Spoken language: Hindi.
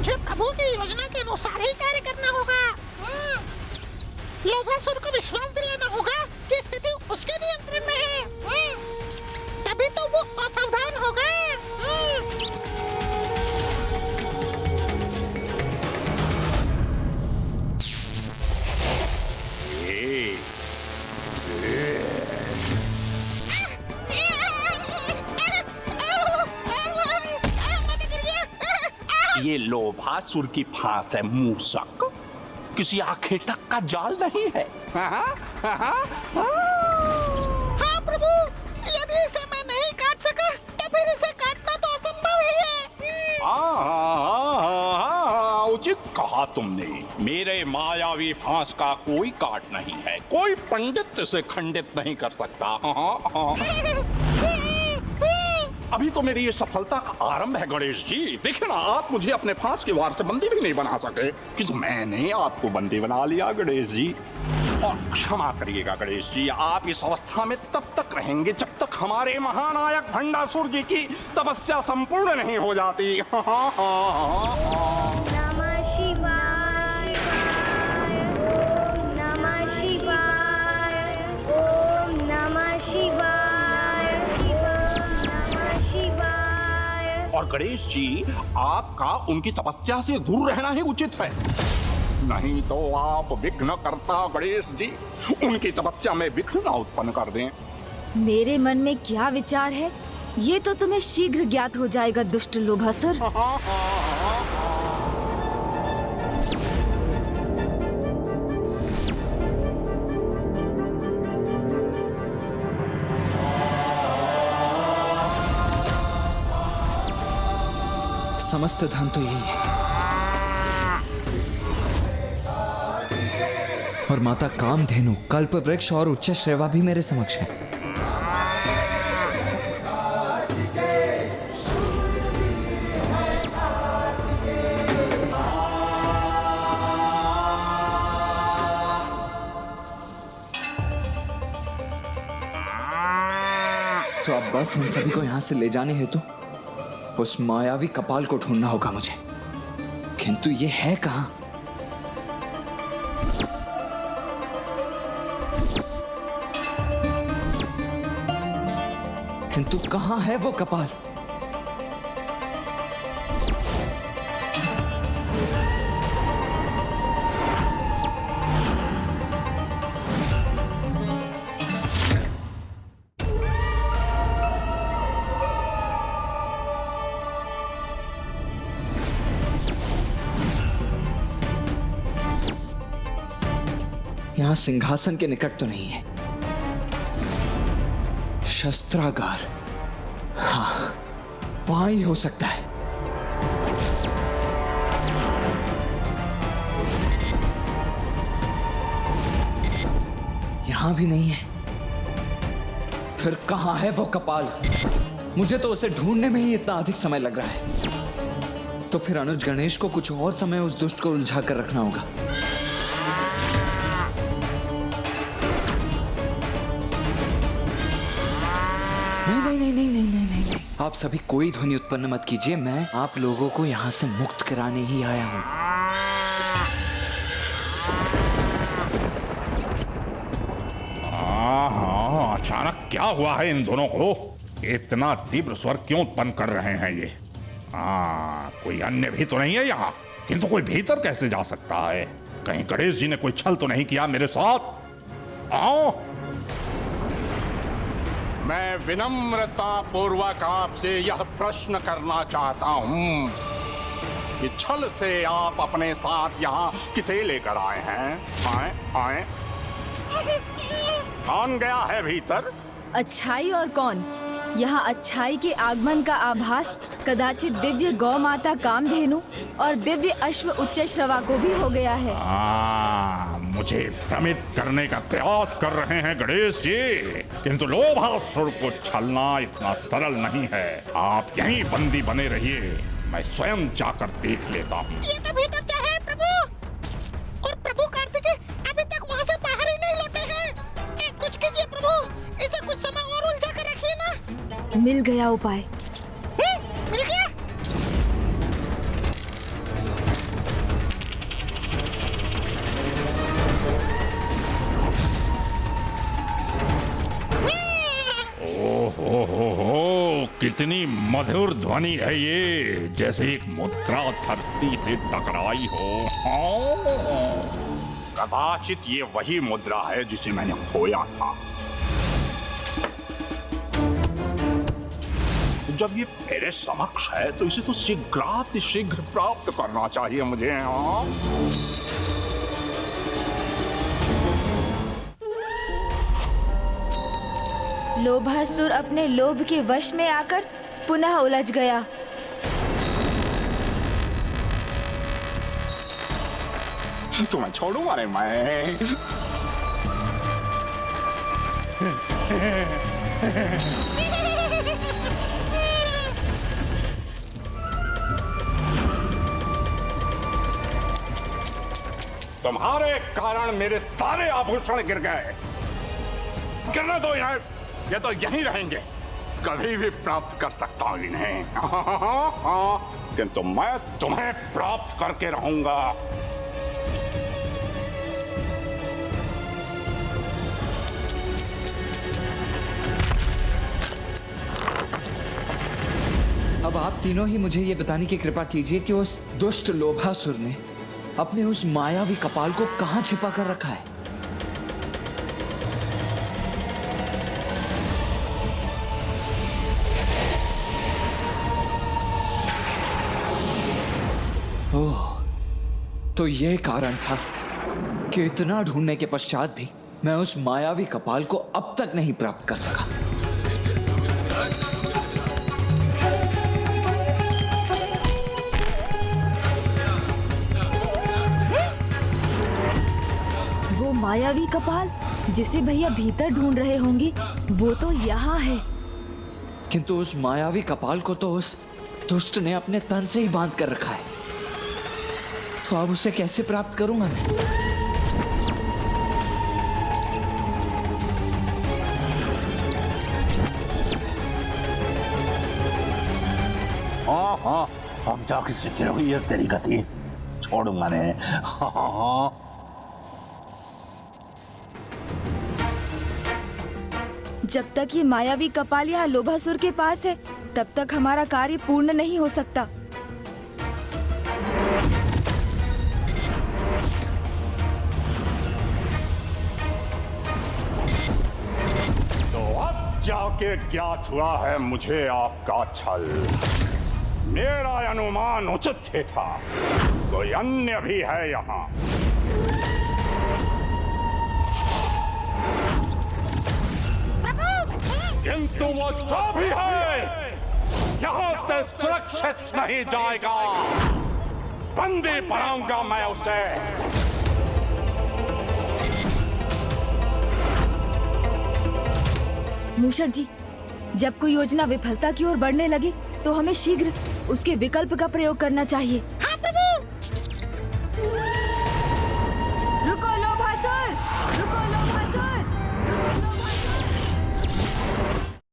मुझे प्रभु की योजना के अनुसार ही कार्य करना होगा। लोभासुर को विश्वास दिलाना होगा कि स्थिति उसके नियंत्रण में है। तभी तो वो असावधान होगा। ये लोभासुर की फांस है मूसक, किसी आखे तक का जाल नहीं है। हाँ प्रभु, यदि इसे मैं नहीं काट सका तो फिर इसे काटना तो असंभव ही है। उचित कहा तुमने। मेरे मायावी फांस का कोई काट नहीं है, कोई पंडित इसे खंडित नहीं कर सकता। अभी तो मेरी ये सफलता का आरंभ है गणेश जी। देखिए ना, आप मुझे अपने फांस के वार से बंदी भी नहीं बना सके, किंतु मैंने आपको बंदी बना लिया गणेश जी। और क्षमा करिएगा गणेश जी, आप इस अवस्था में तब तक रहेंगे जब तक हमारे महानायक भंडासुर जी की तपस्या संपूर्ण नहीं हो जाती। और गणेश जी, आपका उनकी तपस्या से दूर रहना ही उचित है, नहीं तो आप विघ्न करता गणेश जी उनकी तपस्या में विघ्न न उत्पन्न कर दें। मेरे मन में क्या विचार है ये तो तुम्हें शीघ्र ज्ञात हो जाएगा दुष्ट लोभासुर। समस्त धन तो यही है और माता कामधेनु, कल्प वृक्ष और उच्च श्रेवा भी मेरे समक्ष है। तो अब बस इन सभी को यहां से ले जाने हेतु उस मायावी कपाल को ढूंढना होगा मुझे, किंतु ये है कहां? किंतु कहां है वो कपाल? यहां सिंहासन के निकट तो नहीं है। शस्त्रागार, हाँ, वहां ही हो सकता है। यहां भी नहीं है। फिर कहां है वो कपाल? मुझे तो उसे ढूंढने में ही इतना अधिक समय लग रहा है। तो फिर अनुज गणेश को कुछ और समय उस दुष्ट को उलझा कर रखना होगा। नहीं। आप सभी कोई ध्वनि उत्पन्न मत कीजिए, मैं आप लोगों को यहाँ से मुक्त कराने ही आया हूँ। हाँ, अचानक क्या हुआ है इन दोनों को? इतना तीव्र स्वर क्यों उत्पन्न कर रहे हैं ये? कोई अन्य भी तो नहीं है यहाँ, किंतु कोई भीतर कैसे जा सकता है? कहीं गणेश जी ने कोई छल तो नहीं किया मेरे साथ? आओ, मैं विनम्रता पूर्वक आपसे यह प्रश्न करना चाहता हूं कि छल से आप अपने साथ यहाँ किसे लेकर आए हैं? आए कौन गया है भीतर? अच्छाई और कौन? यहाँ अच्छाई के आगमन का आभास कदाचित दिव्य गौ माता कामधेनु और दिव्य अश्व उच्च श्रवा को भी हो गया है। मुझे भ्रमित करने का प्रयास कर रहे हैं गणेश जी, किंतु लोभासुर को छलना इतना सरल नहीं है। आप यहीं बंदी बने रहिए, मैं स्वयं जाकर देख लेता हूँ। ये तो भीतर क्या है प्रभु? और प्रभु कार्तिकेय अभी तक वहाँ से बाहर ही नहीं लौटे हैं। कुछ कीजिए प्रभु, इसे कुछ समय और उलझा कर रखिए ना। मिल गया उपाय। मिल गया? कितनी मधुर ध्वनि है ये, जैसे एक मुद्रा धरती से टकराई हो। हाँ, कदाचित ये वही मुद्रा है जिसे मैंने खोया था। जब ये मेरे समक्ष है तो इसे तो शीघ्र प्राप्त करना चाहिए मुझे। हाँ? लोभासुर अपने लोभ के वश में आकर पुनः उलझ गया। तुम्हें छोड़ूंगा नहीं मैं। तुम्हारे कारण मेरे सारे आभूषण गिर गए। गिरने दो इन्हें, ये तो यहीं रहेंगे। कभी भी प्राप्त कर सकता हूं इन्हें। किंतु मैं तुम्हें प्राप्त करके रहूंगा। अब आप तीनों ही मुझे ये बताने की कृपा कीजिए कि उस दुष्ट लोभासुर ने अपने उस मायावी कपाल को कहां छिपा कर रखा है। ओह, तो ये कारण था कि इतना ढूंढने के पश्चात भी मैं उस मायावी कपाल को अब तक नहीं प्राप्त कर सका। वो मायावी कपाल जिसे भैया भीतर ढूंढ रहे होंगे, वो तो यहाँ है। किंतु उस मायावी कपाल को तो उस दुष्ट ने अपने तन से ही बांध कर रखा है, तो अब उसे कैसे प्राप्त करूंगा मैं? हाँ, अब जाके सीख रही है तेरी गति। छोड़ूंगा नहीं। हाँ। जब तक ये मायावी कपाल यहाँ लोभासुर के पास है, तब तक हमारा कार्य पूर्ण नहीं हो सकता। तो अब जाके ज्ञात हुआ है मुझे आपका छल। मेरा अनुमान उचित ही था। कोई अन्य भी है यहाँ। किंतु वो जो भी है यहाँ से सुरक्षित नहीं जाएगा। बंदी बनाऊंगा मैं उसे। मूषक जी, जब कोई योजना विफलता की ओर बढ़ने लगे तो हमें शीघ्र उसके विकल्प का प्रयोग करना चाहिए।